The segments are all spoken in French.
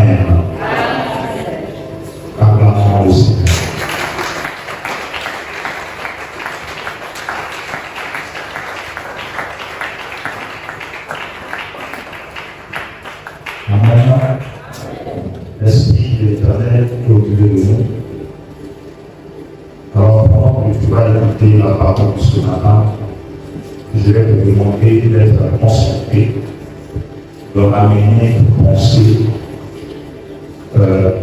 Amen. Acclamons le Seigneur. Amen. L'Esprit de l'Éternel est au milieu de nous. Alors, pendant que tu vas écouter la parole de ce matin, je vais te demander d'être concentré, de ramener une pensée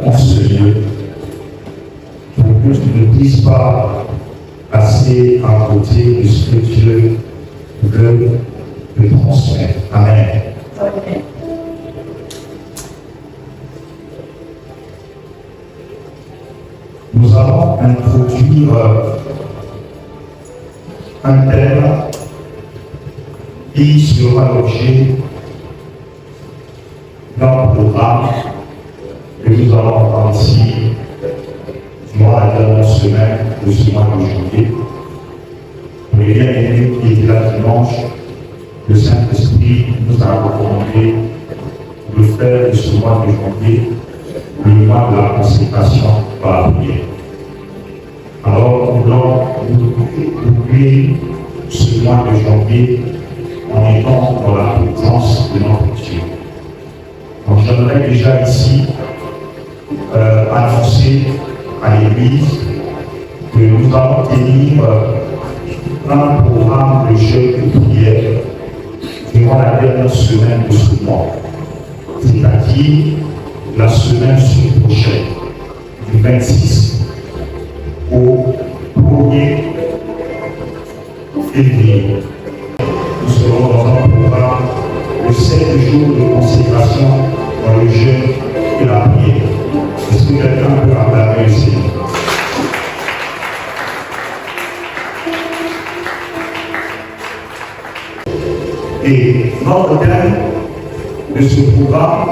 en ce lieu, pour que tu ne puisses pas passer à côté de ce que Dieu veut te transmettre. Amen. Amen. Nous allons introduire un thème qui sera l'objet d'un programme que nous allons avoir ici durant la dernière semaine de ce mois de janvier. Pour les bien-aimés qui étaient là dimanche, le Saint-Esprit nous a recommandé de faire de ce mois de janvier le mois de la consécration par la prière. Alors, nous voulons oublier ce mois de janvier en étant dans la présence de notre Dieu. Donc, j'aimerais déjà ici annoncer à l'Église que nous allons tenir un programme de jeûne et de prière durant la dernière semaine de ce mois, c'est-à-dire la semaine prochaine, du 26 au 1er février. Nous serons dans un programme de 7 jours de consécration dans le jeûne et la prière. Est-ce que quelqu'un peut acclamer le Seigneur? Et notre thème de ce programme,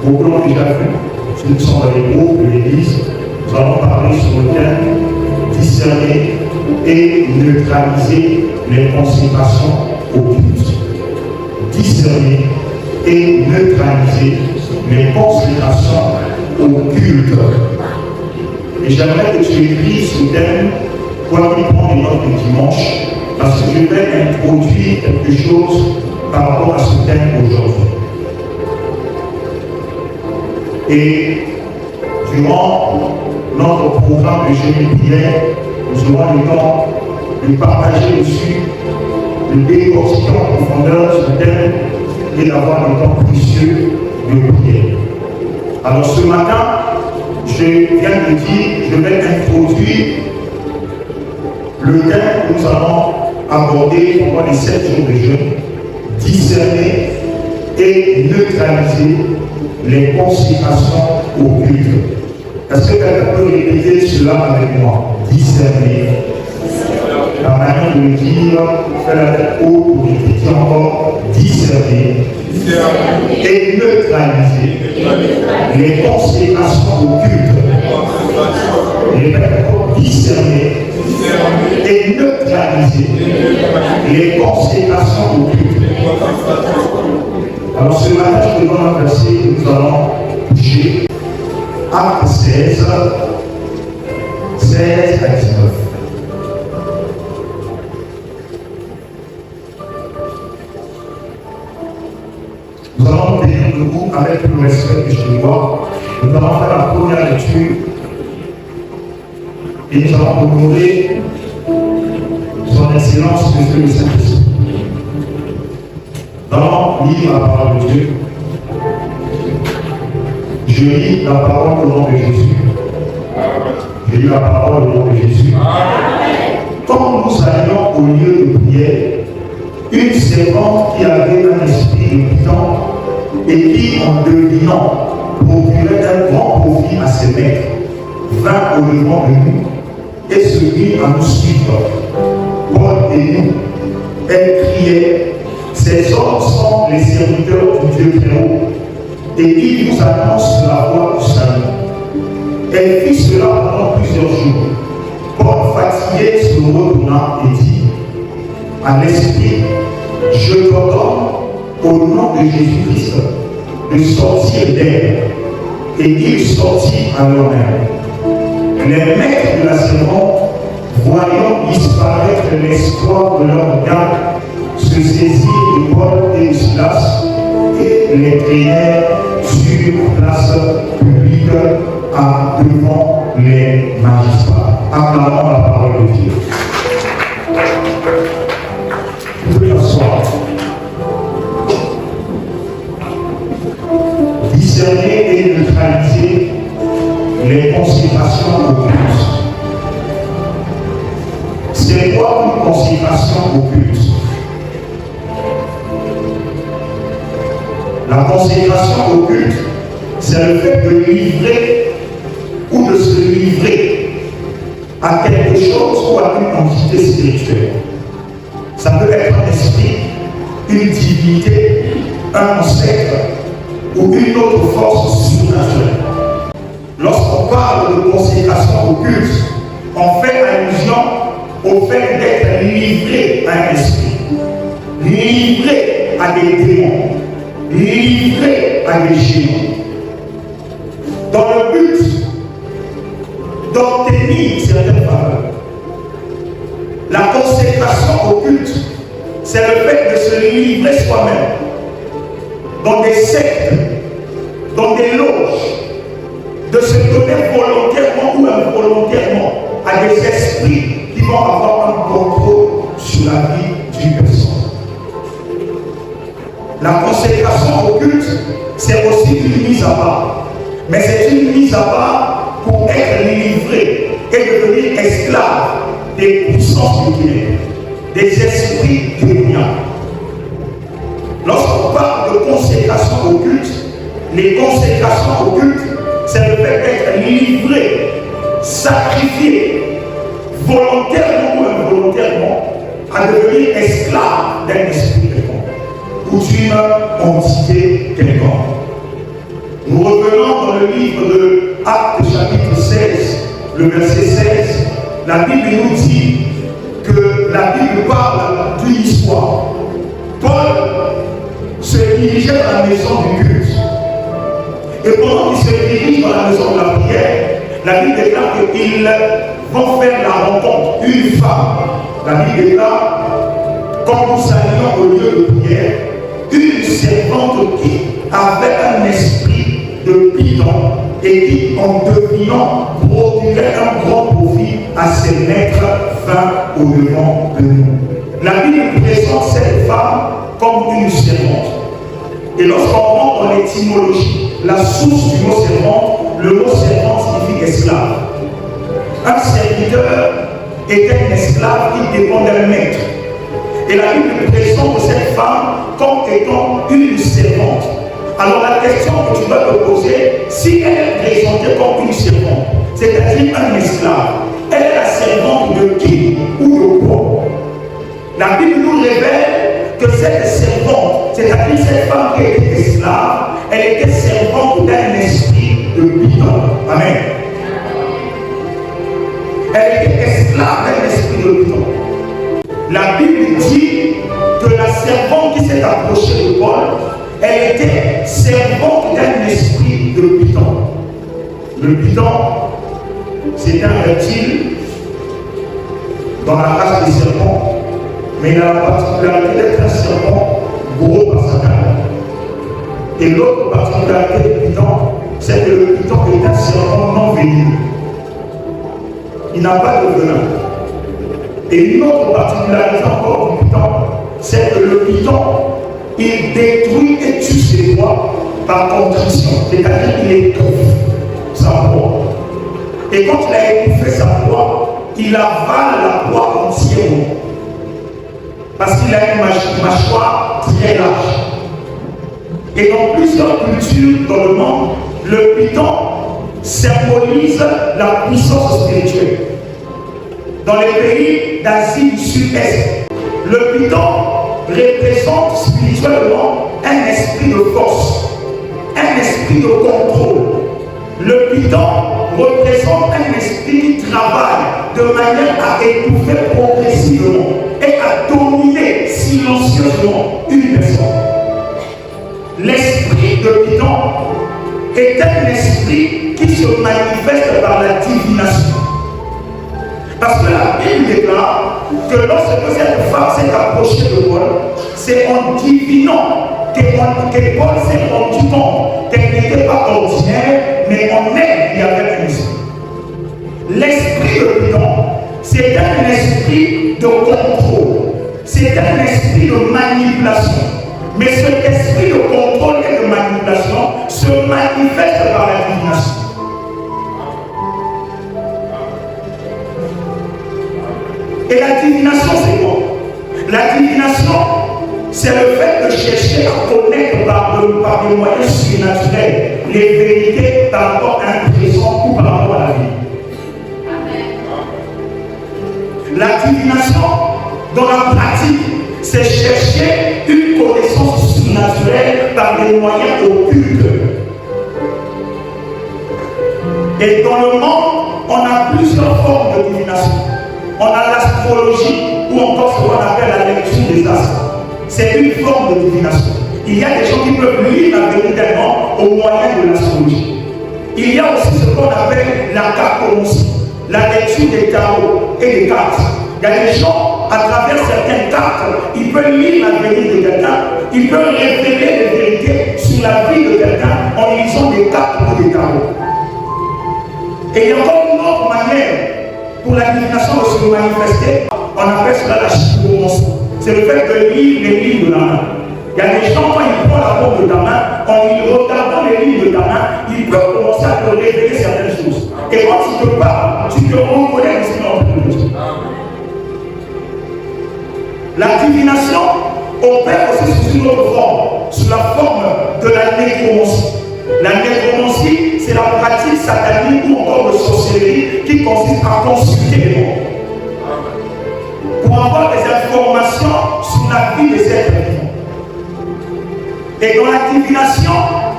au plan déjà fait, ceux qui sont dans les groupes de l'Église, nous allons parler sur le thème discerner et neutraliser les consécrations occultes. Discerner et neutraliser les consécrations occultes. Et j'aimerais que tu écrives ce thème pour qu'il prenne les notes du dimanche, parce que je vais introduire quelque chose par rapport à ce thème aujourd'hui. Et durant notre programme de jeûne et prière, nous aurons le temps de partager dessus, de décortiquer en profondeur ce thème et d'avoir un temps précieux de prière. Alors ce matin, je viens de dire, je vais introduire le thème que nous allons aborder pendant les 7 jours de jeûne, discerner et neutraliser les consécrations occultes. Est-ce que quelqu'un peut répéter cela avec moi? Discerner. La manière de le dire, faire la tête haute pour répéter encore. Discerner. Et neutraliser les consécrations occultes. Répète encore. Discerner. Et neutraliser les consécrations occultes. Alors ce matin, je te donne un verset que nous allons toucher. Acte 16, 16 à 19. Nous allons tenir debout avec le respect que je dois. Nous allons faire la première lecture. Et nous allons demander son excellence, Monsieur le Saint-Esprit. Nous allons lire la parole de Dieu. Je lis la parole au nom de Jésus. Je lis la parole au nom de Jésus. Quand nous allions au lieu de prière, une servante qui avait un esprit de piquant et qui, en devinant, procurait un grand profit à ses maîtres, vint au devant de nous et se mit à nous suivre. Paul et nous, elle criait, ces hommes sont les serviteurs du Dieu très haut, et ils nous annoncent la voie du salut. Elle fit cela pendant plusieurs jours. Paul, fatigué, se retourna et dit à l'esprit, je t'ordonne au nom de Jésus-Christ de sortir d'elle. et il sortit à l'honneur. Les maîtres de la servante, voyant disparaître l'espoir de leur gain, se saisirent de Paul et de Silas et les traînèrent sur place publique devant les magistrats. Acclamons la parole de Dieu. Vous pouvez asseoir. Discerner et neutraliser les consécrations occultes. C'est quoi une consécration occulte? La consécration occulte, c'est le fait de livrer ou de se livrer à quelque chose ou à une entité spirituelle. Ça peut être un esprit, une divinité, un ancêtre ou une autre force surnaturelle. Lorsqu'on parle de consécration occulte, on fait allusion au fait d'être livré à un esprit, livré à des démons, livré à des génies, dans le but d'obtenir certaines faveurs. La consécration occulte, c'est le fait de se livrer soi-même dans des sectes, dans des loges, de se donner volontairement ou involontairement à des esprits qui vont avoir un contrôle sur la vie d'une personne. La consécration occulte, c'est aussi une mise à part. Mais c'est une mise à part pour être livré et devenir esclave des puissances du ténèbres, des esprits démoniaques. Lorsqu'on parle de consécration occulte, les consécrations occultes, c'est le fait d'être livré, sacrifié, volontairement ou involontairement, à devenir esclave d'un esprit quelconque ou d'une entité quelconque. Nous revenons dans le livre de Actes chapitre 16, le verset 16. La Bible nous dit que la Bible parle d'une histoire. Paul se dirigeait à la maison du culte. Et pendant qu'il se dirige dans la maison de la prière, la Bible déclare qu'ils vont faire la rencontre, une femme. La Bible déclare, quand nous saluons au lieu de prière, une servante qui avait un esprit de bidon et qui, en devinant, procurait un grand profit à ses maîtres vint au devant de nous. La Bible présente cette femme comme une servante. Et lorsqu'on rentre dans l'étymologie, la source du mot servante, le mot servante signifie esclave. Un serviteur était un esclave qui dépend d'un maître. Et la Bible présente cette femme comme étant une servante. Alors la question que tu dois te poser, si elle est présentée comme une servante, c'est-à-dire un esclave, elle est la servante de qui ou de quoi? La Bible nous révèle que cette servante, c'est-à-dire cette femme qui était esclave, elle était servante d'un esprit de bidon. Amen. Elle était esclave d'un esprit de bidon. La Bible dit que la servante qui s'est approchée de Paul, elle était servante d'un esprit de bidon. Le bidon, c'est un reptile dans la race des serpents, mais il a la particularité d'être un serpent gros par sa taille. Et l'autre particularité du bidon, c'est que le bidon est un serpent non venimeux. Il n'a pas de venin. Et une autre particularité encore du bidon, c'est que le bidon, il détruit et tue ses proies par contrition. C'est-à-dire qu'il étouffe sa proie. Et quand il a étouffé sa proie, il avale la proie entièrement. Parce qu'il a une mâchoire très large. Et dans plusieurs cultures dans le monde, le bidon symbolise la puissance spirituelle. Dans les pays d'Asie du Sud-Est, le bidon représente spirituellement un esprit de force, un esprit de contrôle. Le bidon représente un esprit qui travaille de manière à étouffer progressivement et à dominer silencieusement une personne. L'esprit de bidon est un esprit qui se manifeste par la divination. Parce que la Bible déclare que lorsque cette femme s'est approchée de Paul, c'est en divinant que Paul s'est rendu compte qu'elle n'était pas ordinaire, mais en elle, il y avait un esprit. L'esprit de prudence, c'est un esprit de contrôle, c'est un esprit de manipulation. Mais cet esprit de contrôle et de manipulation se manifeste par la divination. Et la divination, c'est quoi? La divination, c'est le fait de chercher à connaître par des moyens surnaturels les vérités par rapport à un présent ou par rapport à la vie. La divination, dans la pratique, c'est chercher une connaissance surnaturelle par des moyens occultes. Et dans le monde, on a plusieurs formes de divination. On a l'astrologie, ou encore ce qu'on appelle la lecture des astres. C'est une forme de divination. Il y a des gens qui peuvent lire l'avenir d'un homme au moyen de l'astrologie. Il y a aussi ce qu'on appelle la cartomancie, la lecture des tarots et des cartes. Il y a des gens, à travers certaines cartes, ils peuvent lire l'avenir de quelqu'un, ils peuvent révéler des vérités sur la vie de quelqu'un en lisant des cartes ou des tarots. Et il y a encore une autre manière pour la divination de se manifester, on appelle cela la chiromancie. C'est le fait de lire les lignes de la main. Il y a des gens, quand ils prennent la paume de ta main, en regardant les lignes de ta main, ils peuvent commencer à te révéler certaines choses. Et quand tu te parles, tu te reconnais de ce qu'ils ont envie de dire. La divination opère aussi sous une autre forme, sous la forme de la nécromancie. La nécromancie, c'est la pratique satanique ou encore de sorcellerie qui consiste à consulter les morts pour avoir des informations sur la vie des êtres vivants. Et dans la divination,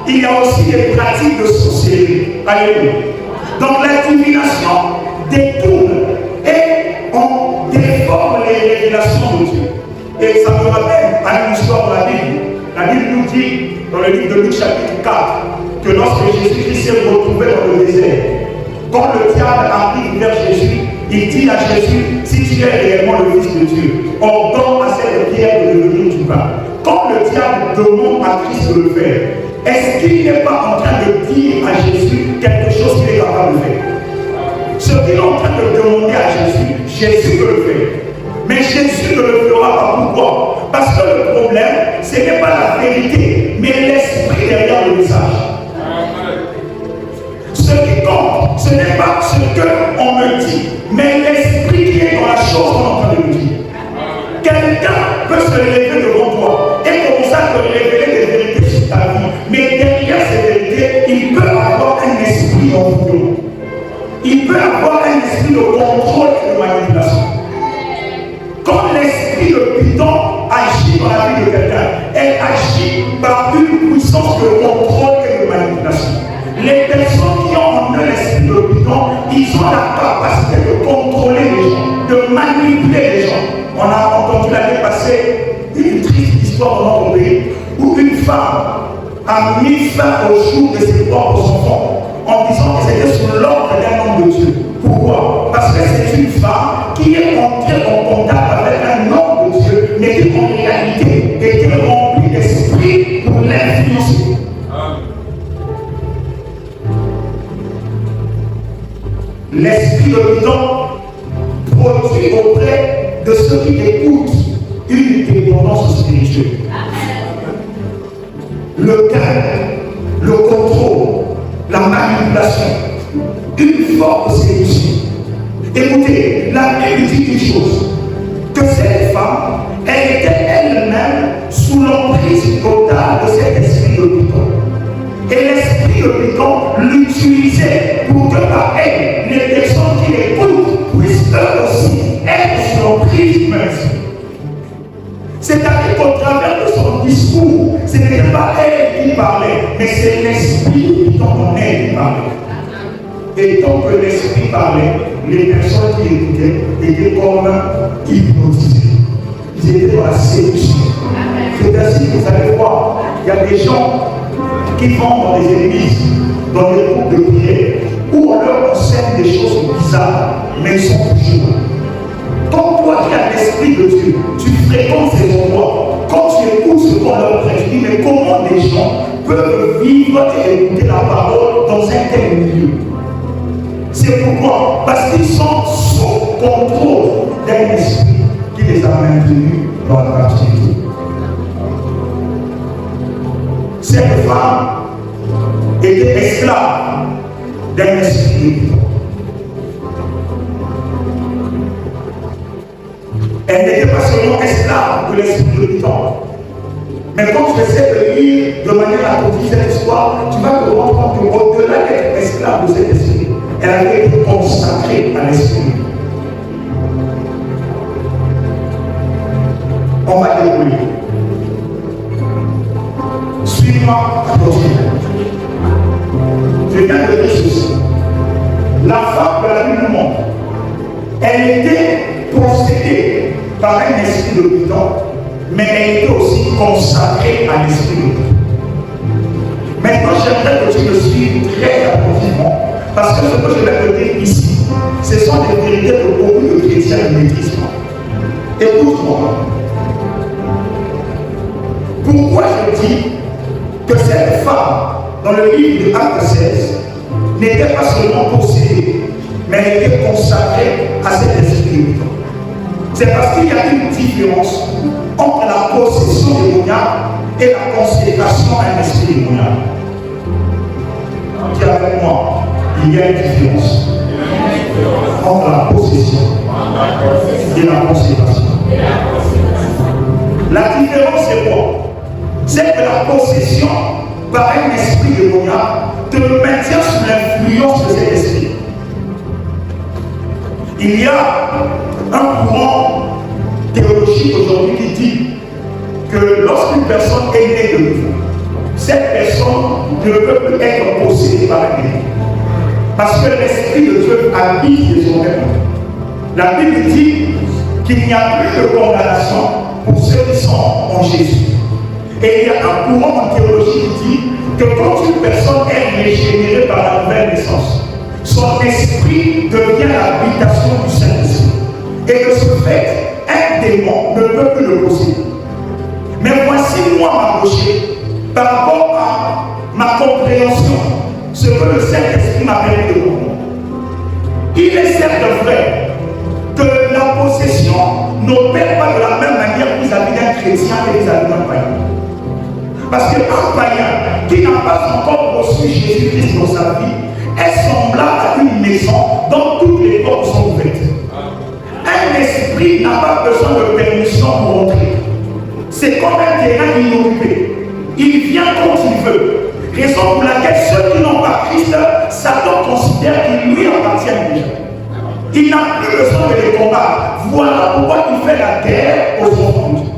il y a aussi des pratiques de sorcellerie. Alléluia. Donc la divination détourne et on déforme les révélations de Dieu. Et ça me rappelle à une histoire de la Bible. La Bible nous dit, dans le livre de Luc chapitre 4, que lorsque Jésus-Christ s'est retrouvé dans le désert, quand le diable arrive vers Jésus, il dit à Jésus, si tu es réellement le Fils de Dieu, ordonne à cette pierre de devenir du pain. Quand le diable demande à Christ de le faire, est-ce qu'il n'est pas en train de dire à Jésus quelque chose qu'il est capable de faire? Ce qu'il est en train de demander à Jésus, Jésus peut le faire. Mais Jésus ne le fera pas. Pourquoi? Parce que le problème, ce n'est pas la vérité, mais l'esprit derrière le message. Ce qui compte, ce n'est pas ce qu'on me dit, mais l'esprit qui est dans la chose qu'on est en train de me dire. Quelqu'un peut se lever devant toi et commencer à te révéler des vérités sur ta vie, mais derrière ces vérités, il peut avoir un esprit d'environ. Il peut avoir un esprit de contrôle et de manipulation. Quand l'esprit de Python agit dans la vie de quelqu'un, elle agit par une puissance de contrôle et de manipulation. Les personnes qui ont en eux l'esprit de Python, ils ont la capacité de contrôler les gens, de manipuler les gens. On a entendu l'année passée une triste histoire dans notre pays où une femme a mis fin au jour de ses propres enfants en disant que c'était sous l'ordre d'un homme de Dieu. Pourquoi? Parce que c'est une femme qui est entrée en contact avec un homme de Dieu, mais qui en réalité était rempli d'esprit pour l'influencer. L'esprit de l'homme produit auprès de ceux qui écoutent une dépendance spirituelle. Le calme, le contrôle, la manipulation, une forme de séduction. Écoutez, la Bible dit une chose, que cette femme, elle était elle-même sous l'emprise totale de cet esprit de Python. Et l'esprit de Python l'utilisait pour que par elle, les personnes qui l'écoutent puissent eux aussi être sous l'emprise du même esprit. C'est-à-dire qu'au travers de son discours, ce n'était pas elle qui parlait, mais c'est l'esprit de Python en elle qui parlait. Et tant que l'esprit parlait, les personnes qui écoutaient étaient comme hypnotisées. Ils étaient dans la séduction. C'est ainsi que vous allez voir, il y a des gens qui vont dans les églises doit écouter la parole dans un tel milieu. C'est pourquoi, parce qu'ils sont sous contrôle d'un esprit qui les a maintenus dans la captivité. Cette femme était esclave d'un esprit. Elle n'était pas seulement esclave de l'esprit du temps. Mais quand tu essaies de lire de manière attentive cette histoire, tu vas te rendre compte qu'au-delà d'être esclave de cet esprit, elle avait été consacrée à l'esprit. On va dérouler. Suis-moi attentivement. Je viens de dire ceci. La femme de la Bible montre, elle était possédée par un esprit de bidon, mais elle était aussi consacrée à l'esprit de bidon. Maintenant, j'aimerais que tu me suives très attentivement, parce que ce que je vais te dire ici, ce sont des vérités que beaucoup de chrétiens ne maîtrisent pas. Écoute-moi. Pourquoi je dis que cette femme, dans le livre de Actes 16, n'était pas seulement possédée, mais elle était consacrée à cet esprit. C'est parce qu'il y a une différence entre la possession démoniaque et la consécration à un esprit démoniaque. Dis avec moi, il y a une différence entre la possession et la consécration. La différence c'est quoi? C'est que la possession par un esprit démoniaque te maintient sous l'influence de cet esprit. Il y a un courant théologique aujourd'hui qui dit que lorsqu'une personne est née de nouveau, cette personne ne peut plus être possédée par un démon. Parce que l'esprit de Dieu habite désormais. La Bible dit qu'il n'y a plus de condamnation pour ceux qui sont en Jésus. Et il y a un courant en théologie qui dit que quand une personne est régénérée par la nouvelle naissance, son esprit devient l'habitation du Saint-Esprit. Et de ce fait, un démon ne peut plus le posséder. Mais voici moi m'approcher par rapport à ma compréhension, ce que le Saint-Esprit m'a permis de comprendre. Il est certes vrai que la possession n'opère pas de la même manière vis-à-vis d'un chrétien et vis-à-vis d'un païen. Parce qu'un païen qui n'a pas encore reçu Jésus-Christ dans sa vie est semblable à une maison dont toutes les portes sont ouvertes. Un esprit n'a pas besoin de permission pour entrer. C'est comme un terrain inoccupé. Il vient quand il veut. Raison pour laquelle ceux qui n'ont pas Christ, Satan considère qu'ils lui appartiennent déjà. Il n'a plus besoin de les combattre. Voilà pourquoi il fait la guerre aux enfants de Dieu.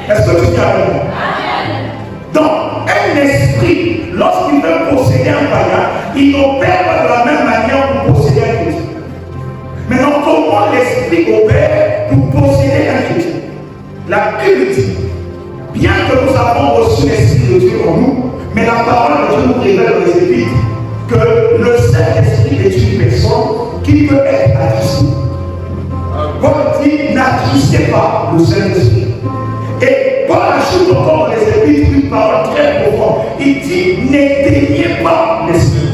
Est-ce que tu dis avec moi? Donc, un esprit, lorsqu'il veut posséder un païen, il n'opère pas de la même manière pour posséder un chrétien. Maintenant, comment l'esprit opère pour posséder un chrétien? La Bible dit, bien que nous avons reçu l'esprit de Dieu en nous, mais la parole de Dieu nous révèle dans les Épîtres que le Saint-Esprit est une personne qui peut être attristée. Paul dit, n'attristez pas le Saint-Esprit. Et Paul ajoute encore dans les Épîtres une parole très profonde. Il dit, n'éteignez pas l'esprit.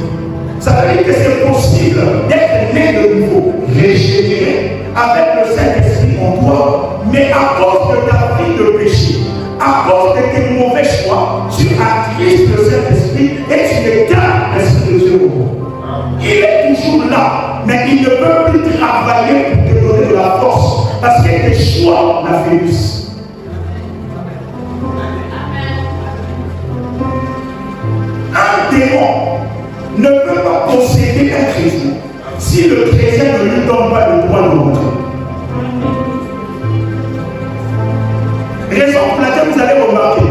Ça veut dire que c'est possible d'être né de nouveau, régénéré, avec le Saint-Esprit en toi, mais à cause de ta vie de péché, à cause de tes mauvais choix, tu attristes le Saint-Esprit et tu écartes l'Esprit de Dieu. Il est toujours là, mais il ne peut plus travailler pour te donner de la force, parce que tes choix l'affaiblissent. Un démon ne peut pas posséder un chrétien si le chrétien ne lui donne pas le droit de rentrer. Raison pour laquelle vous allez remarquer,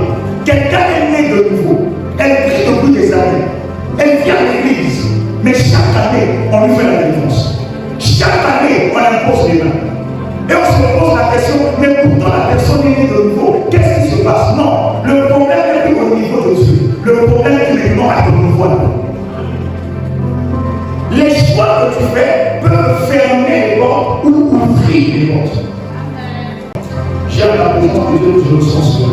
quelqu'un est né de nouveau, elle prie depuis des années, elle vient à l'église, mais chaque année, on lui fait la défense. Chaque année, on impose les mains. Et on se pose la question, mais pourtant la personne est née de nouveau, qu'est-ce qui se passe? Non, le problème n'est plus au niveau de Dieu. Le problème est maintenant à ton niveau là. Les choix que tu fais peuvent fermer les portes ou ouvrir les portes. J'aime la présence de Dieu, je le sens seul.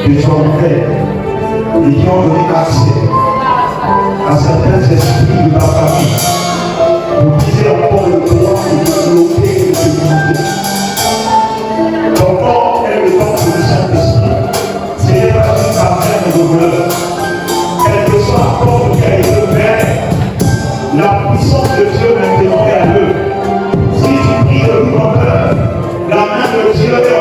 de son frère et qui ont donné accès à certains esprits de la famille pour viser encore le droit de bloquer et de limiter. Encore est le temps du Saint-Esprit. Ce n'est pas une affaire de voleur. Quel que soit encore lequel il fait, la puissance de Dieu maintenant est à eux. Si tu pries de tout ton cœur, la main de Dieu est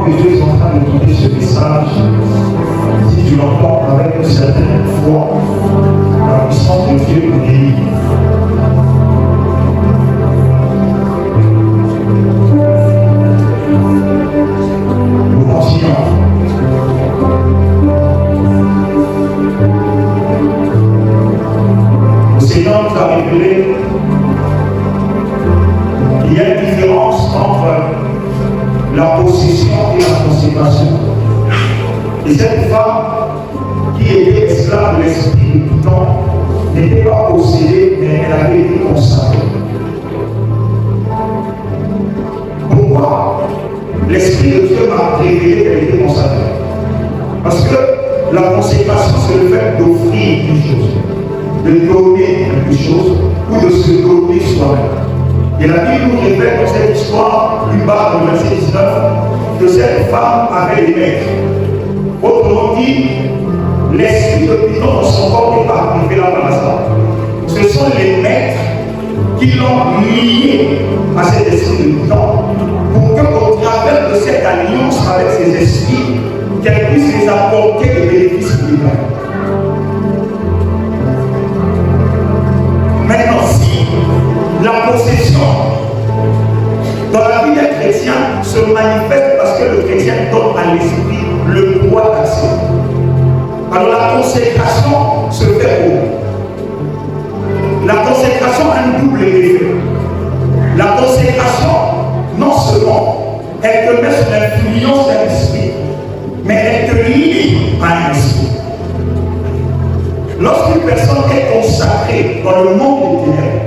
que Dieu est en train de donner ce message, si tu l'entends avec une certaine foi, la puissance de Dieu pour guérir. Nous continuons. Le Seigneur nous a révélé qu'il y a une différence entre la possession et la consécration. Et cette femme qui était esclave de l'esprit de tout temps n'était pas possédée, mais elle avait été consacrée. Pourquoi l'Esprit de Dieu m'a révélé qu'elle était consacrée? Parce que la consécration, c'est le fait d'offrir une chose, de donner quelque chose ou de se donner soi-même. Et la Bible nous révèle dans cette histoire, du bas du verset 19, que cette femme avait des maîtres. Autrement dit, l'esprit de Python dans son corps n'est pas arrivé là par l'instant. Ce sont les maîtres qui l'ont lié à cet esprit de Python pour qu'au travers de cette alliance avec ces esprits, qu'elle puisse les apporter des bénéfices divins. Maintenant, si la possession dans la vie d'un chrétien se manifeste parce que le chrétien donne à l'esprit le droit d'accès, alors la consécration se fait où? La consécration a un double effet. La consécration, non seulement elle te met sous l'influence d'un esprit, mais elle te lie à un esprit. Lorsqu'une personne est consacrée dans le monde des ténèbres,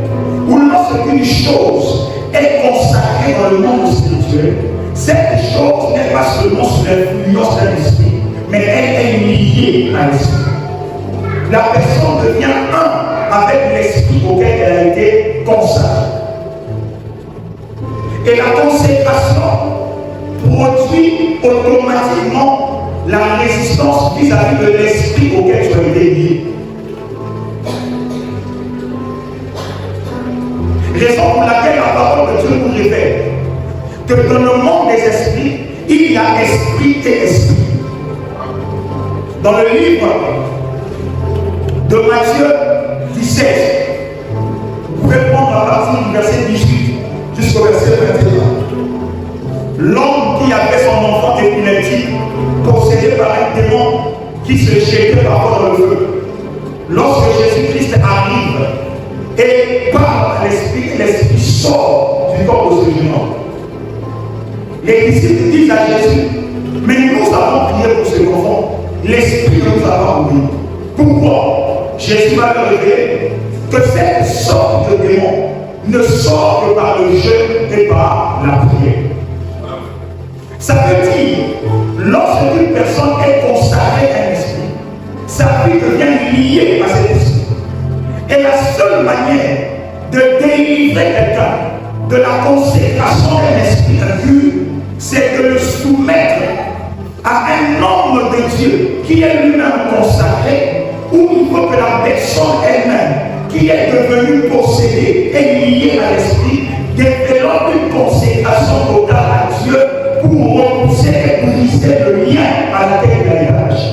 ou lorsqu'une chose est consacrée dans le monde spirituel, cette chose n'est pas seulement sous l'influence d'un esprit, mais elle est liée à l'esprit. La personne devient un avec l'esprit auquel elle a été consacrée. Et la consécration produit automatiquement la résistance vis-à-vis de l'esprit auquel tu as été lié. Raison pour laquelle la parole de Dieu nous révèle que dans le monde des esprits, il y a esprit et esprit. Dans le livre de Matthieu 17, vous pouvez prendre à partir du verset 18 jusqu'au verset 21. L'homme qui avait son enfant épileptique, possédé par un démon qui se jetait parfois dans le feu. Lorsque Jésus-Christ arrive et parle à l'esprit, l'esprit sort du corps de ce jeune homme. Les disciples disent à Jésus, mais nous avons prié pour ce enfant, l'esprit ne nous a pas oublié. Pourquoi? Jésus va leur révéler que cette sorte de démon ne sort que par le jeûne et par la prière. Ça veut dire, lorsqu'une personne est consacrée à un esprit, sa vie devient liée à cet esprit. Et la seule manière de délivrer quelqu'un de la consécration d'un esprit impur, c'est de le soumettre à un homme de Dieu qui est lui-même consacré, où il faut que la personne elle-même, qui est devenue possédée et liée à l'esprit, développe une consécration totale à Dieu pour repousser et briser le lien à la terre de l'héritage.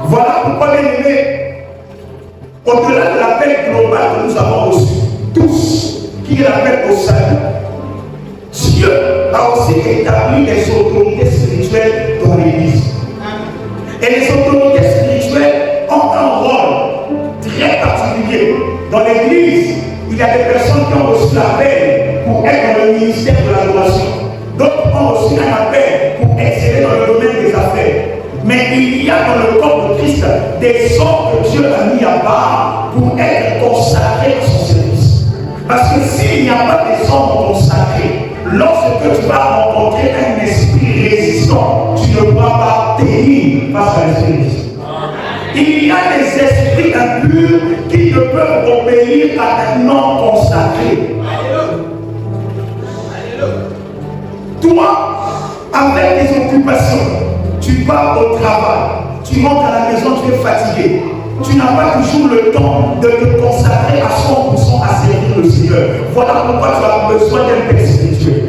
Voilà pourquoi, bien aimés, au-delà de l'appel global que nous avons reçu, tous, qui est l'appel au salut, Dieu a aussi établi les autorités spirituelles dans l'Église. Et les autorités spirituelles ont un rôle très particulier. Dans l'Église, il y a des personnes qui ont reçu l'appel pour être dans le ministère de l'adoration. D'autres ont reçu un appel pour exceller dans le domaine des affaires. Mais il y a dans le corps de Christ des hommes que Dieu a mis à part pour être consacrés à son service. Parce que s'il n'y a pas des hommes consacrés, lorsque tu vas rencontrer un esprit résistant, tu ne pourras pas tenir face à l'esprit résistant. Il y a des esprits impurs qui ne peuvent obéir à un homme consacré. Toi, avec tes occupations, tu pars au travail, tu rentres à la maison, tu es fatigué. tu n'as pas toujours le temps de te consacrer à 100% à servir le Seigneur. Voilà pourquoi tu as besoin d'un père spirituel.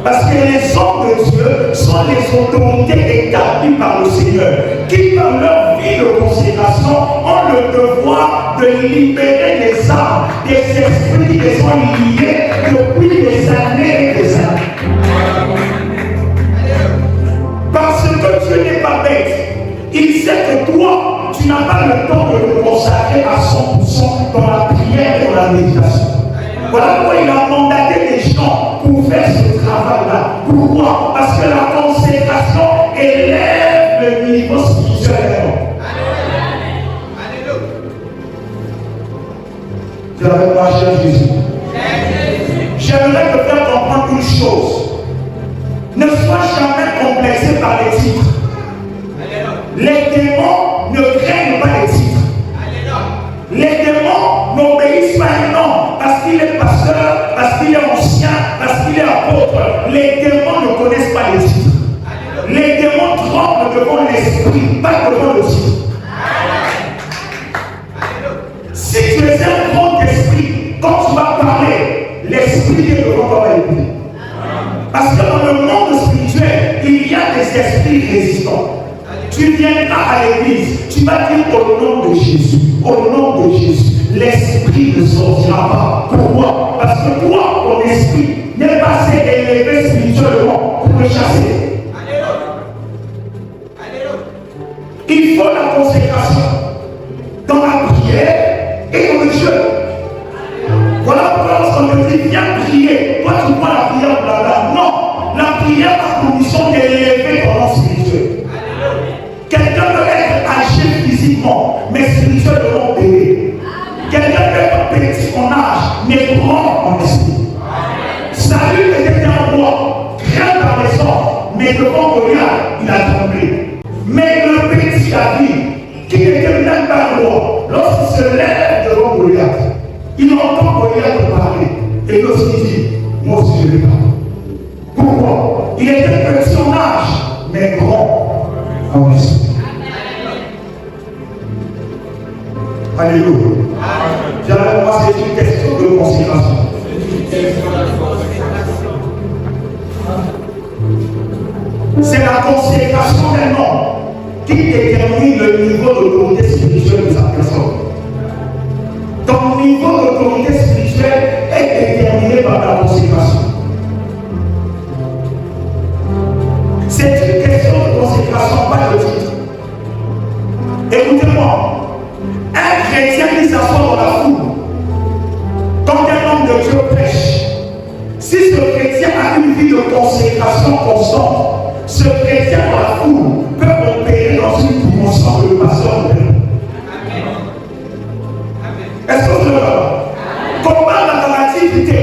Parce que les hommes de Dieu sont les autorités établies par le Seigneur, qui dans leur vie de consécration ont le devoir de libérer les âmes, des esprits qui les ont liés depuis des années et des années. Parce que Dieu n'est pas bête. Il sait que toi, tu n'as pas le temps de te consacrer à 100% dans la prière et dans la méditation. Voilà pourquoi il a mandaté des gens pour faire ce travail-là. Pourquoi? Parce que la consécration élève le niveau spirituel. Tu es avec moi, cher Jésus. J'aimerais te faire comprendre une chose. Ne sois jamais complexé par les titres. Les démons ne craignent pas les titres. Les démons n'obéissent pas à un homme parce qu'il est pasteur, parce qu'il est ancien, parce qu'il est apôtre. Les démons ne connaissent pas les titres. Les démons tremblent devant l'esprit, pas devant le titre. Si tu es un grand esprit, quand tu vas parler, l'esprit est devant toi. Parce que dans le monde spirituel, il y a des esprits résistants. Tu viendras à l'église, tu vas dire au nom de Jésus, au nom de Jésus, l'esprit ne sortira pas. Pourquoi? Parce que toi, ton esprit n'est pas assez élevé spirituellement pour le chasser. Il faut la consécration dans la prière et dans le jeûne. Voilà pourquoi lorsqu'on te dit viens prier, toi tu vois la prière blabla. Non, la prière a condition d'élever ton nom spirituel. Quelqu'un peut être âgé physiquement, mais spirituellement bébé. Quelqu'un peut être petit en âge, mais grand en esprit. Saül était un roi, grand par les hommes, mais devant Goliath, il a tremblé. Mais le petit David, qui n'était même pas roi, lorsqu'il se lève devant Goliath, il entend Goliath parler. Et lorsqu'il dit, moi aussi je vais parler. Pourquoi? Il était petit en âge, mais grand en esprit. Alléluia. J'aimerais moi, c'est une question de consécration. C'est la consécration d'un homme qui détermine le niveau d'autorité spirituelle de sa personne. Ton niveau d'autorité spirituelle est déterminé par ta consécration. C'est une question de consécration, pas de titre. Écoutez-moi. Un chrétien qui s'assoit dans la foule, quand un homme de Dieu prêche, si ce chrétien a une vie de consécration constante, ce chrétien dans la foule peut opérer dans une dimension que le pasteur opère. Est-ce que vous le voyez? Combat la narrativité,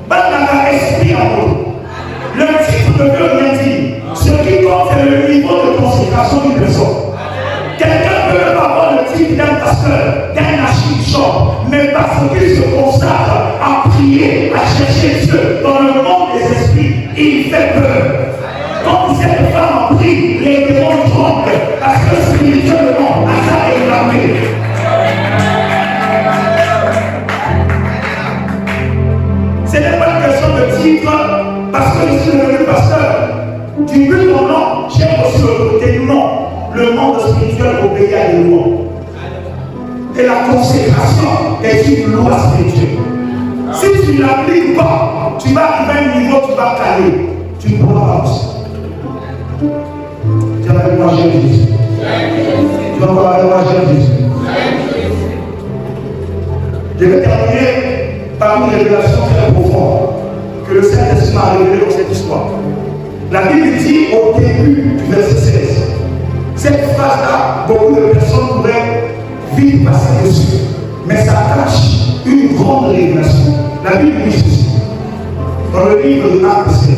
bat la esprit en nous. Le titre ne veut rien dire. Ce qui compte, c'est le niveau de consécration d'une personne. Quelqu'un peut avoir le titre d'un pasteur, d'un archichon, mais parce qu'il se consacre à prier, à chercher Dieu dans le monde des esprits, il fait peur. Quand cette femme prie, les démons tremblent, parce que spirituellement, ça est l'armée. Ce n'est pas une question de titre, parce que je suis devenu pasteur. Du but mon nom, j'ai reçu l'autorité. Non. Le monde spirituel obéit à des lois. Et la consécration est une loi spirituelle. Si tu ne l'appliques pas, tu vas arriver à un niveau, tu vas caler. Tu ne pourras pas aussi. Tu vas avec moi, Jésus. Tu vas voir avec moi, Jésus. Je vais terminer par une révélation très profonde que le Saint-Esprit m'a révélée dans cette histoire. La Bible dit au début du verset 16. Cette phrase-là, beaucoup de personnes pourraient vite passer dessus, mais ça cache une grande révélation. La Bible dit ceci, dans le livre de Actes 16.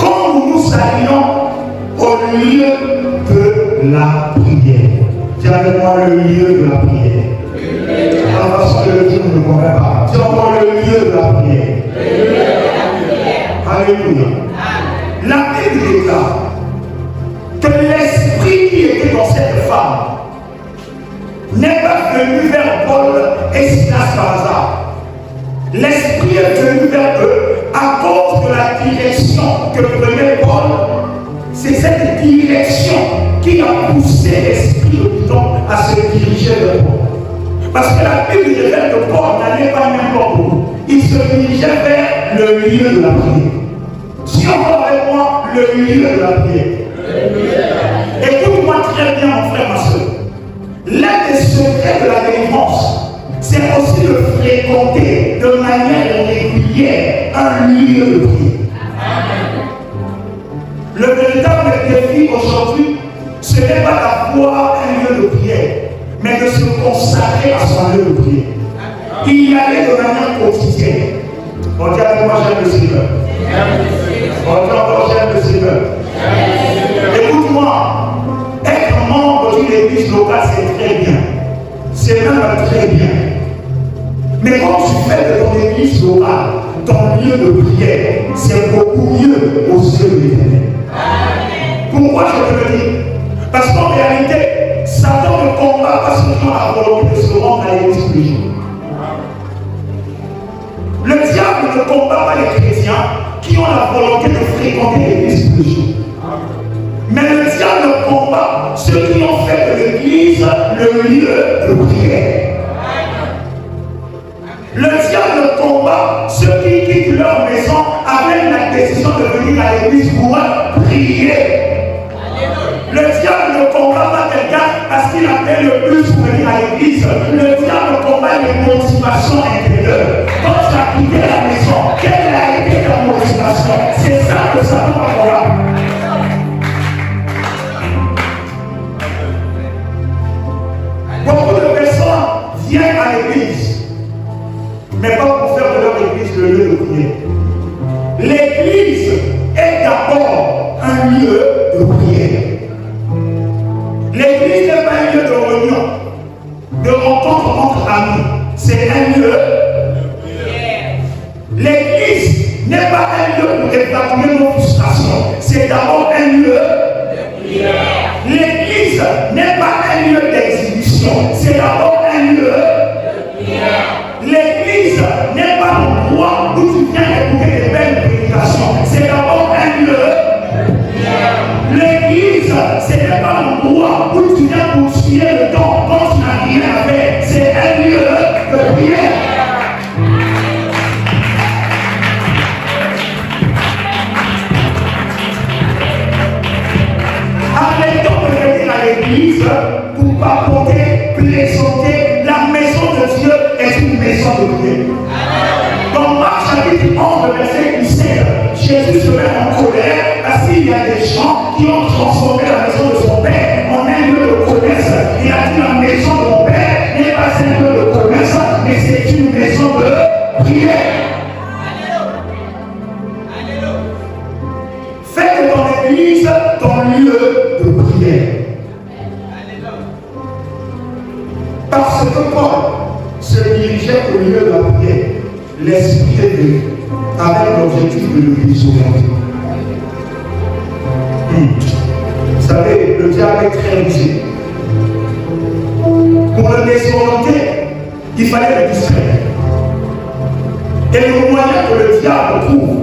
Quand nous nous alignons au lieu de la prière, dis avec moi le lieu de la prière. Alors, parce que le Dieu ne me comprend pas. Dis encore le lieu de la prière. Alléluia. La Bible déclare que l'esprit qui était dans dans cette femme n'est pas venu vers Paul et Silas par hasard. L'Esprit est venu vers eux à cause de la direction que prenait Paul. C'est cette direction qui a poussé l'Esprit de Python à se diriger vers Paul. Parce que la Bible révèle que Paul n'allait pas n'importe où. Il se dirigeait vers le lieu de la prière. Si on va avec moi, le lieu de la prière. Écoute-moi très bien, mon frère, ma soeur. L'un des secrets de la délivrance, c'est aussi de fréquenter de manière régulière un lieu de prière. Le véritable défi aujourd'hui, ce n'est pas d'avoir un lieu de prière, mais de se consacrer à son lieu de prière. Il y aller de manière quotidienne. On dit avec moi, j'aime le Seigneur. On dit encore, j'aime le Seigneur. Écoute-moi, être membre d'une église locale, c'est très bien. C'est même très bien. Mais quand tu fais de ton église locale ton lieu de prière, c'est beaucoup mieux aux yeux de l'Éternel. Pourquoi je te le dis? Parce qu'en réalité, Satan ne combat pas seulement la volonté de se rendre à l'église tous les jours. Le diable ne combat pas les chrétiens qui ont la volonté de fréquenter l'église tous les jours. Mais le diable combat ceux qui ont fait de l'église le lieu de prière. Le diable combat ceux qui quittent leur maison avec la décision de venir à l'église pour prier. Le diable ne combat pas quelqu'un parce qu'il a fait le plus pour venir à l'église. Le diable combat les motivations intérieures. Quand tu as quitté la maison, quelle a été ta motivation? C'est ça que Satan va combattre. Beaucoup de personnes viennent à l'église, mais pas pour faire de leur église le lieu de prière. L'église est d'abord un lieu de prière. L'église n'est pas un lieu de réunion, de rencontre entre amis. C'est un lieu de prière. L'église n'est pas un lieu pour évacuer nos frustrations. C'est d'abord un lieu de prière. L'église n'est pas un lieu d'exhibition. C'est d'abord un lieu de prière. L'église n'est pas l'endroit où tu viens écouter des belles prédications. C'est d'abord un lieu de prière. L'église, ce n'est pas l'endroit où tu viens pour tuer le temps quand tu n'as rien à faire. C'est un lieu de prière. Arrêtons de venir à l'église pour papoter, plaisanter. La maison de Dieu est une maison de prière. Dans Marc chapitre 11, verset 17, Jésus se met en colère parce qu'il y a des gens qui ont transformé la maison de son père en un lieu de commerce. Il a dit la maison de mon père n'est pas un lieu de commerce, mais c'est une maison de prière. Fais de ton église ton lieu de prière. Parce que Paul se dirigeait au lieu de la prière, l'Esprit est venu avec l'objectif de le désorienter. Vous savez, le diable est très rusé. Pour le désorienter, il fallait le distraire. Et le moyen que le diable trouve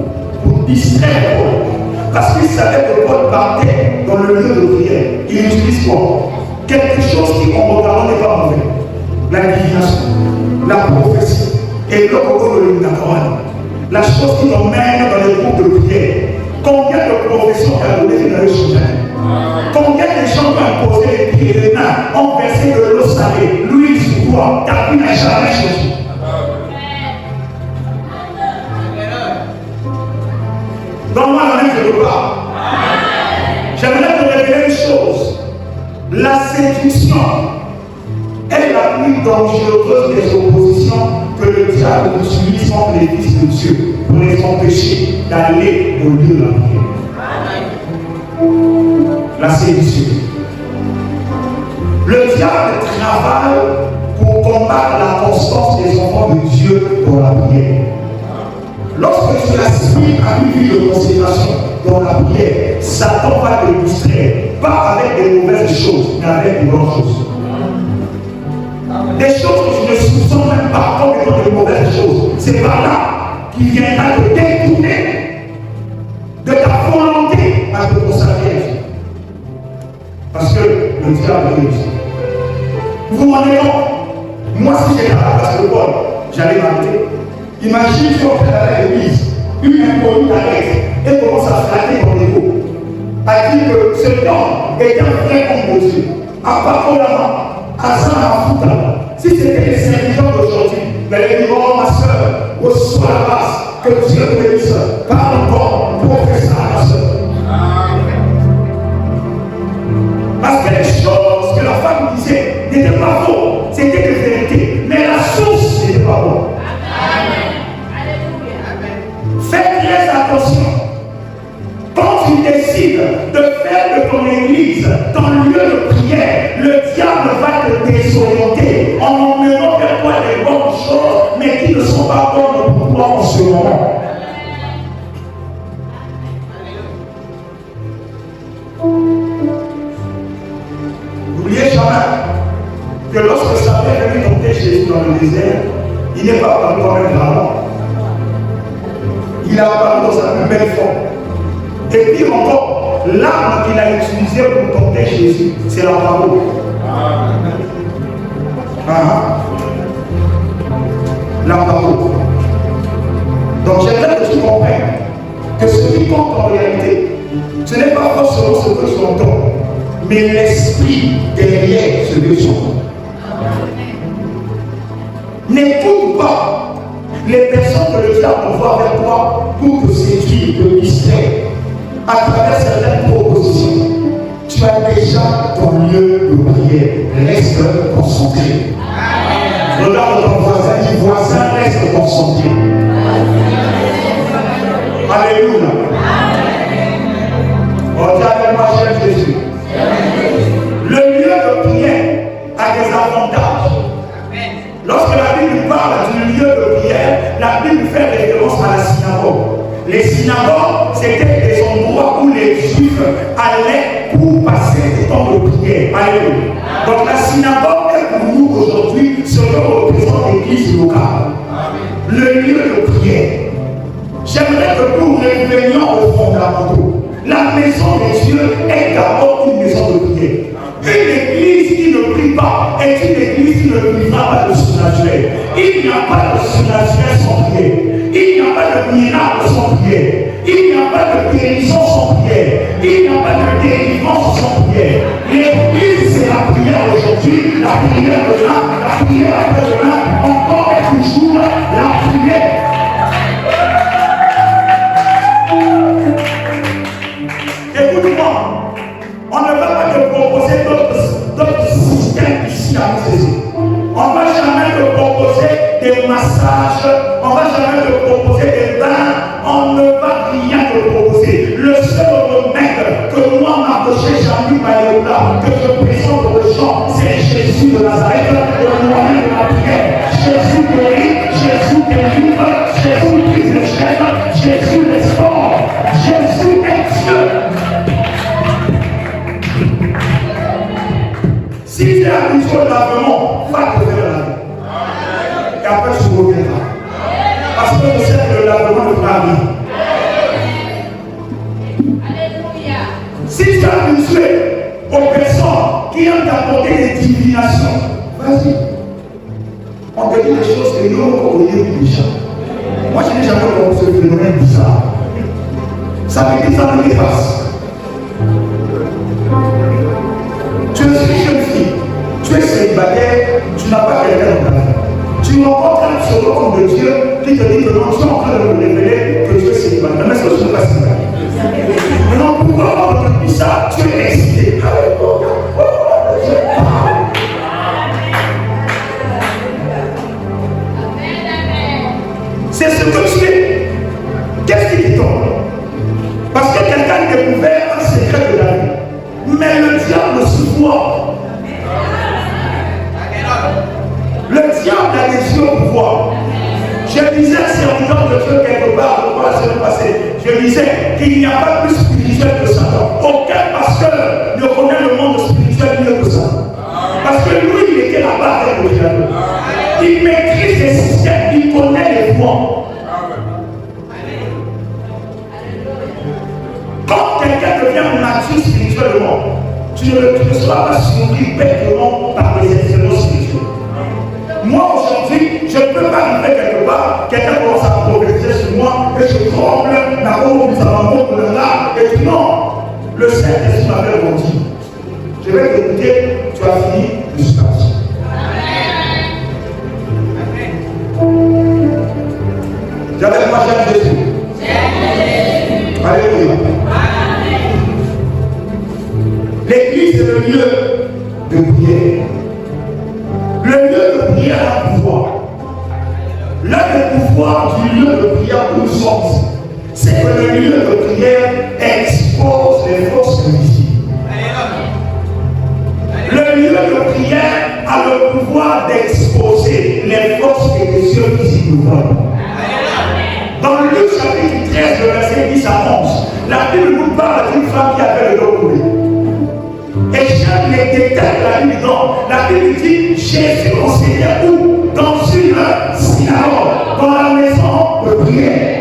pour distraire Paul, parce qu'il savait que Paul partait dans le lieu de prière, il utilise quoi? Quelque chose qui, en regardant, n'est pas mauvais. La divination, la prophétie et le coco de l'unicatoire. La chose qui nous mène dans les groupes de prière. Combien de professions ont donné dans le chemin? Combien de gens ont imposé les pieds et les mains, ont versé de l'eau salée, l'huile sur toi, ta vie n'a jamais changé. Donne-moi la main, je te parle. J'aimerais te révéler une chose. La séduction est la plus dangereuse des oppositions que le diable utilise contre les fils de Dieu pour les empêcher d'aller au lieu de la prière. La séduction. Le diable travaille pour combattre la constance des enfants de Dieu dans la prière. Lorsque tu aspires à une vie de consécration dans la prière, Satan va te distraire, pas avec des mauvaises mauvaises choses, mais avec des bonnes choses. Des choses que tu ne soupçonnes même pas comme étant de mauvaises choses. C'est par là qu'il viendra te détourner de ta volonté à te consacrer à Dieu. Parce que le diable est réussi. Vous vous rendez compte? Moi, si j'étais à la place de Paul, j'allais m'arrêter. Imagine si on fait à l'église, une inconnue arrête et commence à flatter ton égo. À dire que cet homme est un vrai homme de Dieu. À part la main, à ça, à foutre. Si c'était les serviteurs d'aujourd'hui, mais les disent, oh ma soeur, reçois la grâce, que Dieu te bénisse, parle encore, professe à ma soeur. Parce que les choses que la femme disait n'étaient pas fausses, c'était des vérités, mais la source n'était pas bonne. Faites très attention. Quand tu décides de faire de ton église ton lieu de prière, le diable va te désorienter en emmenant vers toi des bonnes choses, mais qui ne sont pas bonnes pour toi en ce moment. N'oubliez jamais que lorsque Satan est venu tenter Jésus dans le désert, il n'est pas apparu comme un dragon. Il a apparu dans sa plus belle forme. Et puis encore, l'arme qu'il a utilisée pour tenter Jésus, c'est la parole. La parole. Donc j'aimerais que tu comprennes que ce qui compte en réalité, ce n'est pas forcément ce que tu entends, mais l'esprit derrière ce que tu entends. N'écoute pas les personnes que le diable envoie vers toi pour te séduire, te distraire à travers certaines propositions. Tu as déjà ton lieu de prière. Reste concentré. Regarde ton voisin, dis voisin, reste concentré. Alléluia. On dit avec moi, cher Jésus. Le lieu de prière a des avantages. Lorsque la Bible parle du lieu de prière, la Bible fait référence à la synagogue. Les synagogues, c'était des endroits où les Juifs allaient pour passer des temps de prière. Alléluia. Donc la synagogue est pour nous aujourd'hui ce que représente l'église locale. Le lieu de prière. J'aimerais que nous revenions aux fondamentaux. La maison de Dieu est d'abord une maison de prière. Une église qui ne prie pas est une église qui ne privera pas de surnaturel. Il n'y a pas de surnaturel sans prière. Il n'y a pas de miracle sans prière. Il n'y a pas de guérison sans prière. Il n'y a pas de délivrance sans prière. L'église, c'est la prière aujourd'hui, la prière de l'un, la prière après demain, encore et toujours la prière. Écoute-moi, on ne va pas te proposer d'autres systèmes ici à nous saisir. On ne va jamais te proposer des massages, on ne va jamais te proposer des bains, on ne va rien te proposer. Le seul remède que moi, Mardoché Jean-Luc Maïoula, que je présente aux gens, c'est Jésus de Nazareth, le moyen de la prière. Jésus guérit, Jésus délivre, Jésus brise les chaînes, Jésus restaure, Jésus est Dieu. Si tu es habitué au lavement, va te faire laver. Et après tu reviendras. Parce que je sais que le lavement ne fera rien. Si tu es habitué aux personnes qui ont apporté des divinations, vas-y. On te dit des choses que nous on connaît déjà. Moi je n'ai jamais compris ce phénomène bizarre. Ça veut dire ça me dépasse. Tu es une jeune fille, tu es célibataire, tu n'as pas quelqu'un dans ta vie. Tu rencontres un pseudo de Dieu qui te dit que non, tu es en train de me révéler que tu es célibataire. Mais est-ce que tu n'es pas célibataire? Maintenant, pourquoi on te dit ça? Tu es excité. C'est ce que tu es. Qu'est-ce qui tombe? Parce que quelqu'un découvert un secret de la vie. Mais le diable se voit. Le diable a des yeux pour voir. Je disais à un serviteur de Dieu quelque part, la semaine passée, je disais qu'il n'y a pas plus spirituel que Satan. Aucun pasteur ne connaît le monde spirituel tu ne seras pas surpris bêtement par les expériences spirituelles. Moi aujourd'hui, je ne peux pas arriver quelque part, quelqu'un commence à prophétiser sur moi, et je tremble, d'abord nous avons de là, et puis non, le Saint-Esprit m'avait rempli. Je vais t'écouter, tu as fini, je suis parti. J'avais moi j'aime Jésus. Alléluia. L'église est le lieu de prière. Le lieu de prière a un pouvoir. L'un des pouvoirs du lieu de prière où nous sommes, c'est que le lieu de prière expose les forces invisibles. Le lieu de prière a le pouvoir d'exposer les forces que les yeux visibles nous voient. Dans Luc chapitre 13, le verset 10 à 11, la Bible nous parle d'une femme qui avait le dos coulé. Et j'aime les détails de la Bible. La Bible dit Jésus enseignait où? Dans une synagogue, dans la maison de prière.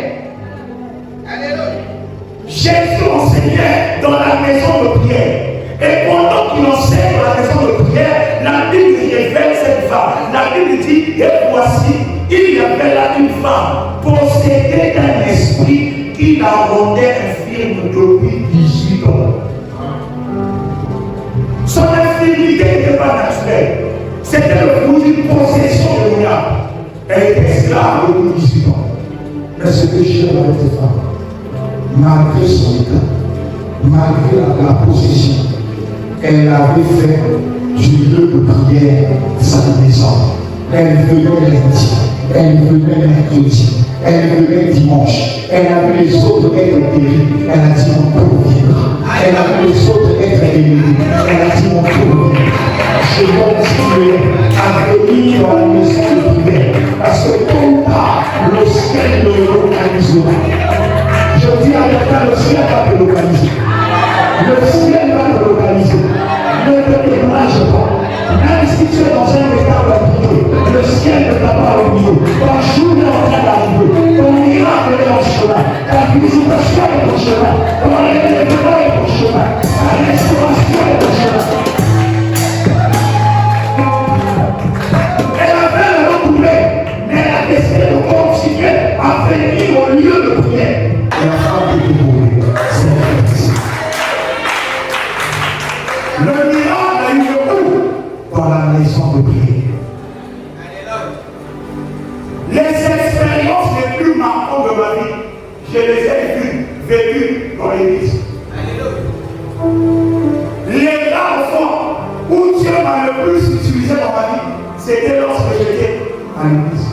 Jésus enseignait dans la maison de prière. Et pendant qu'il enseigne dans la maison de prière, la Bible révèle cette femme. La Bible dit, et voici, il y avait là une femme possédée d'un esprit qui la rendait infirme depuis 18 ans. Son infirmité n'était pas naturelle. C'était le fruit d'une possession démoniaque. Elle était esclave depuis 18 ans. Mais ce que j'aime avec cette femme, malgré son état, malgré la possession, elle avait fait du lieu de prière sa maison. Elle venait lundi, elle venait mercredi, elle venait dimanche. Elle avait les autres être guéris. Elle a dit mon tour viendra. Elle a vu les autres être éliminés. Elle a dit mon tour viendra. Je dois continuer à venir dans la maison de prière. Parce que tôt ou tard, le ciel me localisera. Je dis à quelqu'un, le ciel va te localiser. Le ciel va te localiser. Ne te décourage pas. Même si tu es dans un état oublié, le ciel ne t'a pas oublié. Ton jour est en train d'arriver. Ton miracle est en chemin. Ta visitation est en chemin. Ton élément est en chemin. Ta restauration est en chemin. Elle avait le recouvert, mais elle a décidé de continuer à venir au lieu de prière. Et la femme est découverte. C'est le miracle a eu lieu dans la maison de prière. Les expériences les plus marquantes de ma vie, je les ai vécues dans l'église. Les rares fois où Dieu m'a le plus utilisé dans ma vie, c'était lorsque j'étais à l'église.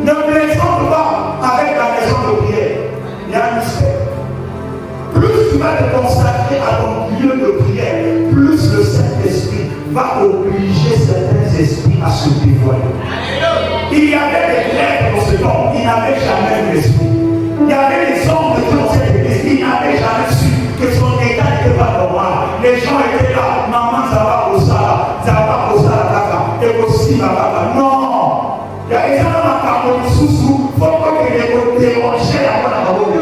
Ne plaisante pas avec la maison de prière. Il y a un mystère. Plus tu vas te consacrer à ton lieu de prière, plus le Saint-Esprit va obliger certains esprits à se dévoiler. Il y avait des clercs dans ce temps, ils n'avaient jamais d'esprit. Il y avait des hommes de Dieu dans cette église, ils n'avaient jamais su que son état n'était pas normal. Les gens étaient là, maman, ça va au sala, kaka, et aussi ma kaka. Non! Il y a des gens qui sous, il faut pas que les déranger avant la parole.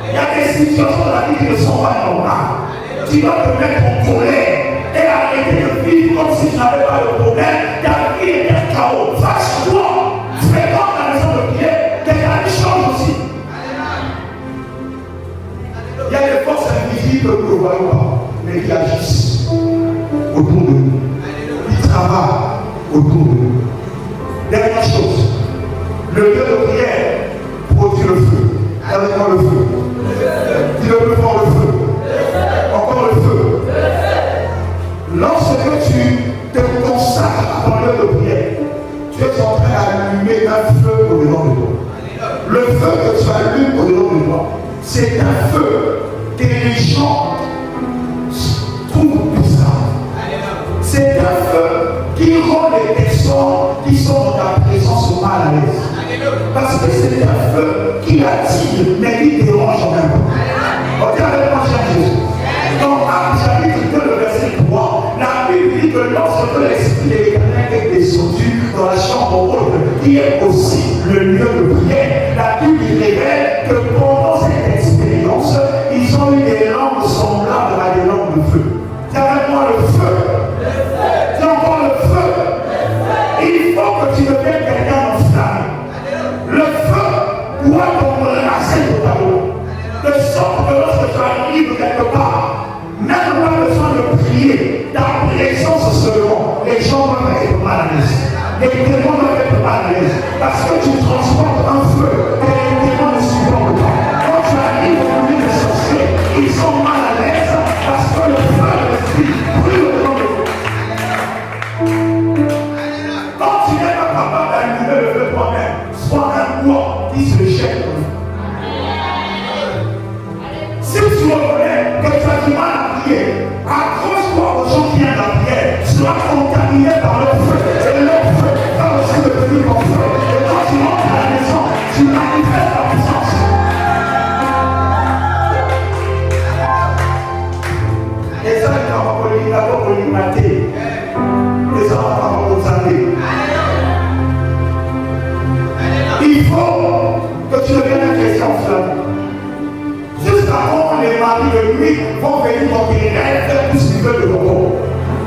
Il y a des situations dans la vie qui ne sont pas normales. Tu dois te mettre en colère et arrêter de vivre comme si tu n'avais pas de problème. Ta vie est un chaos. Fâche-toi. Fréquente la maison de prière. Quelqu'un qui change aussi. Il y a des forces invisibles que nous ne voyons pas, mais qui agissent autour de nous. Qui travaillent autour de nous. Dernière chose, le lieu de prière produit le feu. Avec le feu. Dis le plus fort, le feu. Encore le feu. Lorsque tu te consacres à ton lieu de prière, tu es en train d'allumer un feu au-dedans de toi. Le feu que tu allumes au-dedans de toi, c'est un feu que les gens trouvent bizarre. C'est un feu qui rend les personnes qui sont dans ta présence mal à l'aise. Parce que c'est un feu qui attire, mais qui dérange en même temps. Regardez moi, cher Jésus. Dans Actes chapitre 2, le verset 3, la Bible dit que lorsque l'Esprit de l'Éternel est descendu dans la chambre haute, qui est aussi le lieu de prière, la Bible révèle que pendant cette expérience, ils ont eu des langues le feu. Dis avec moi le feu. Dis encore le feu. Il faut que tu deviennes quelqu'un d'enflammé. Le feu doit t'embrasser totalement. De sorte que lorsque tu arrives quelque part, même pas besoin de prier, ta présence seulement, les gens vont être mal à l'aise. Les témoins vont être mal à l'aise. Parce que tu transportes un feu et les témoins ne supportent pas. Quand tu arrives au milieu des sorciers, ils sont mal à l'aise parce que le feu de l'esprit brûle dans le feu. Quand tu n'es pas capable d'allumer le feu toi-même, sois un bois qui se jette. Si tu reconnais que tu as du mal à prier, accroche-toi aux gens qui viennent à prière, sois contaminé par leur feu, et leur feu va aussi devenir ton feu. Et quand tu rentres à la maison, tu manifestes ta puissance. Et ça, il va pas collimater. Et ça va pas constater. Il faut que tu deviennes un chrétien enflammé. Juste avant, les maris de nuit vont venir dans tes rêves, faire tout ce qu'ils veulent de ton corps.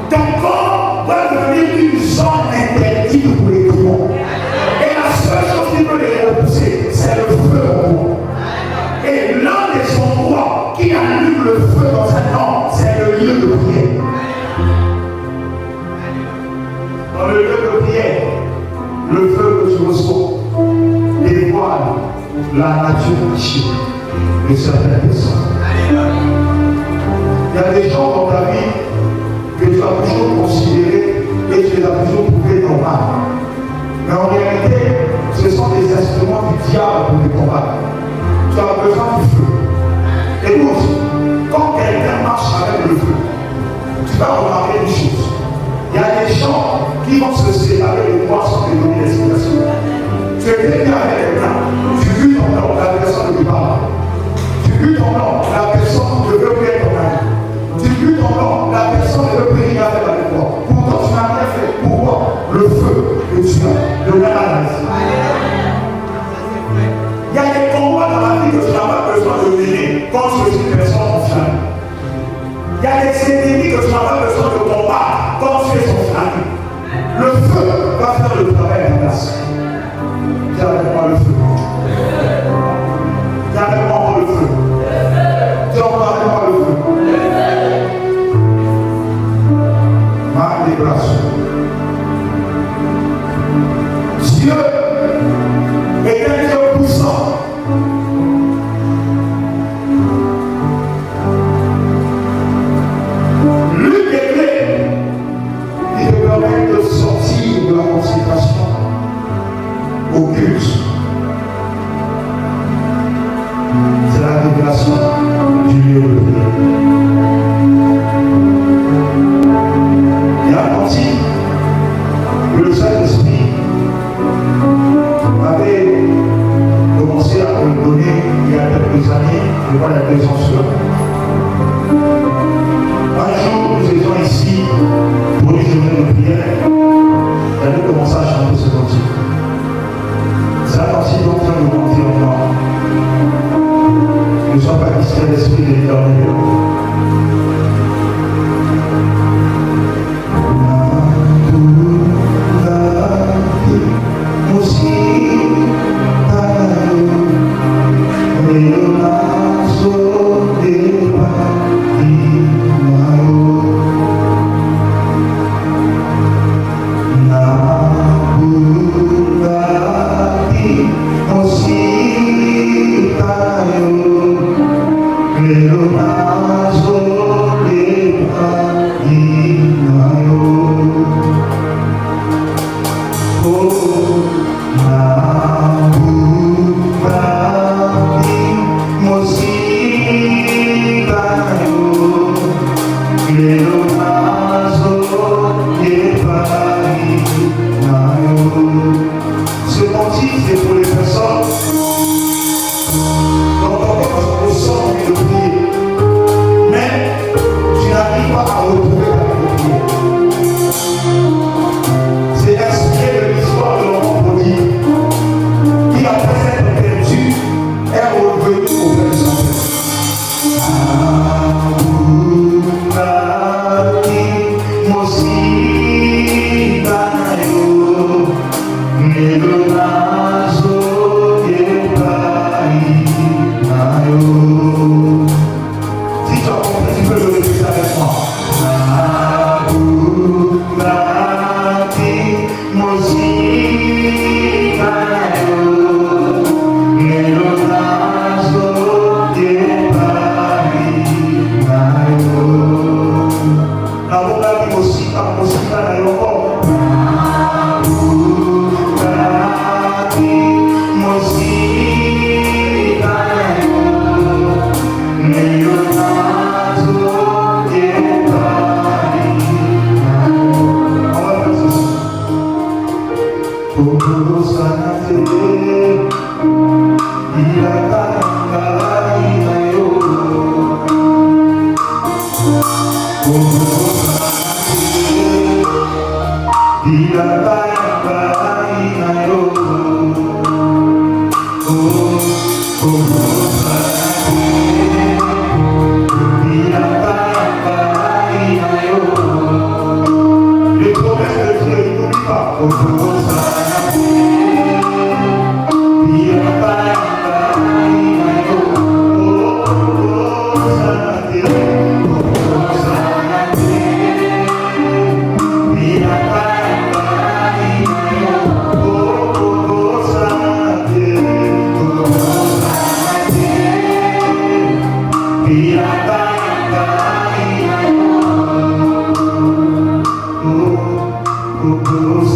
Ton corps va devenir une zone interdite pour les démons. Et la seule chose qui peut les repousser, c'est le feu en toi. Et l'un des endroits qui allume le feu dans un homme, c'est le lieu de prière. Dans le lieu de prière, le feu que tu reçois dévoile la nature péchée de certaines personnes. Il y a des gens dans ta vie que tu as toujours considérés et tu les as toujours trouvés normales. Mais en réalité, ce sont des instruments du diable pour les combattre. Tu as besoin du feu. Écoute, quand quelqu'un marche avec le feu, tu vas remarquer une chose. Il y a des gens qui vont se séparer de toi sans te donner l'explication. Tu es venu avec quelqu'un, tu vis ton nom, la personne qui parle. Tu vis ton nom, la personne ne veut plus être ton ami. Tu vis ton nom, la personne ne veut plus rien faire avec toi. Pourtant, tu n'as rien fait. Pourquoi? Le feu que tu as, le malade. Il y a des combats dans la vie que tu n'as pas besoin de mener quand tu es une personne enflammée. Il y a des ennemis que tu n'as pas besoin de combattre quand tu es enflammé. Le feu va faire le travail à la place. Dis avec moi le feu. Dis avec moi le feu. Dis encore avec moi le feu. Ma déclaration. Dieu est un Dieu puissant. L'une des clés qui te permet de sortir de la consécration au culte, c'est la révélation du lieu de prière. Il y a un petit que le Saint-Esprit avait commencé à me donner il y a quelques années devant la présence de Dieu. Un jour, nous étions ici pour une journée de prière. J'avais commencé à chanter ce cantique. C'est un cantique dont on nous monter en moi. Ne sois pas distrait l'esprit de l'Éternel.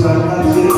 Sana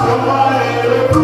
Somebody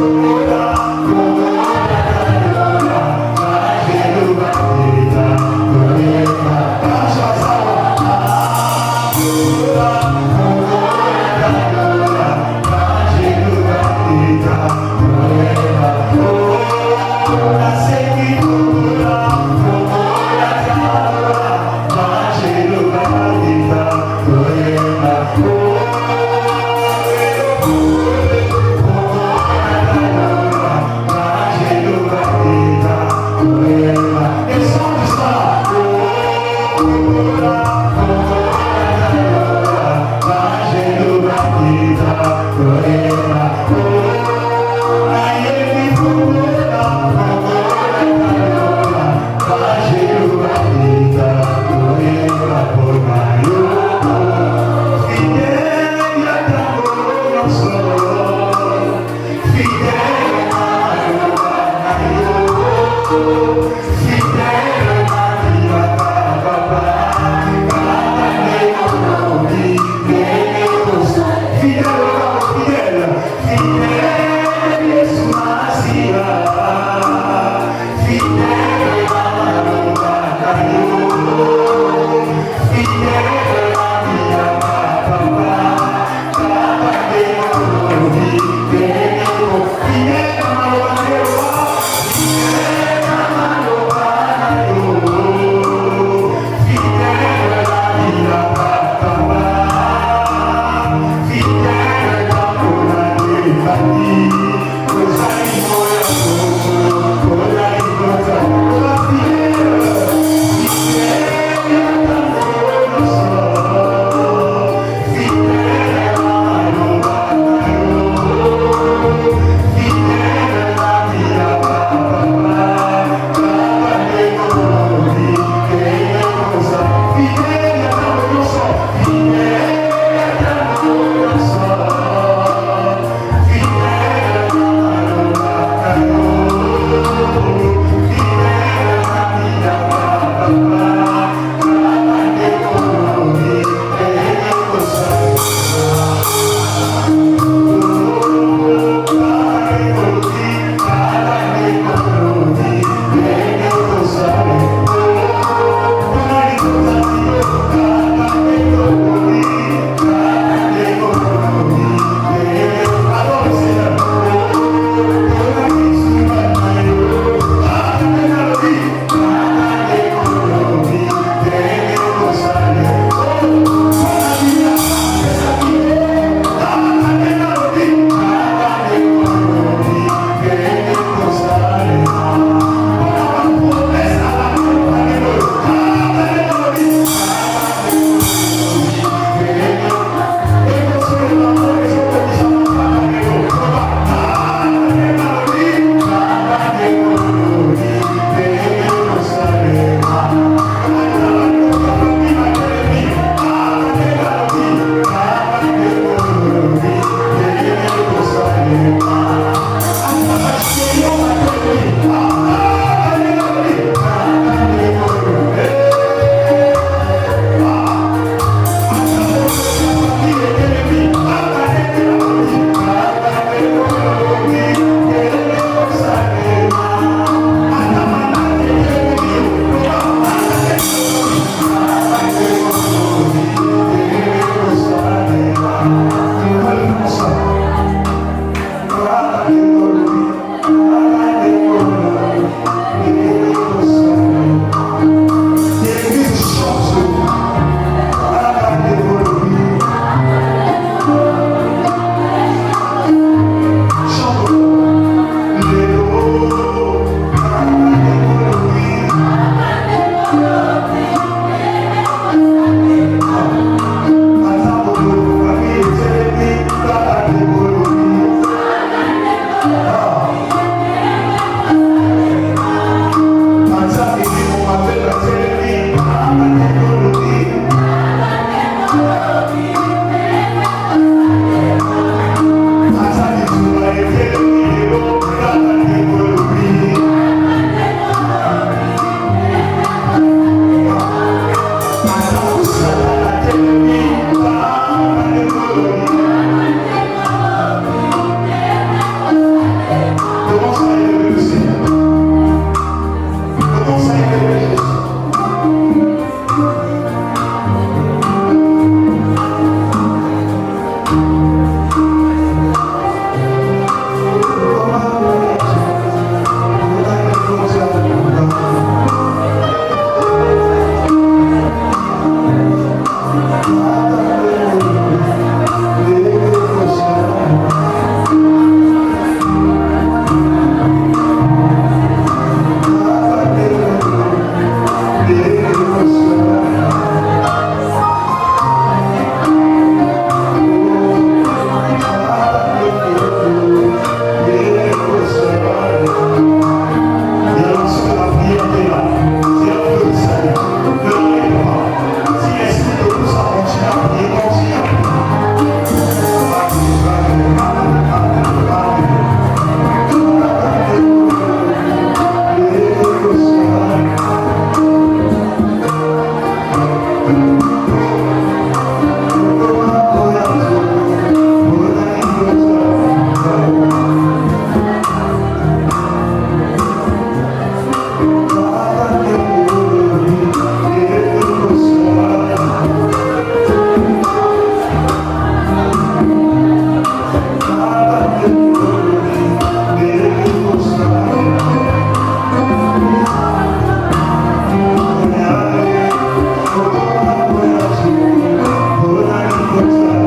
comme ça.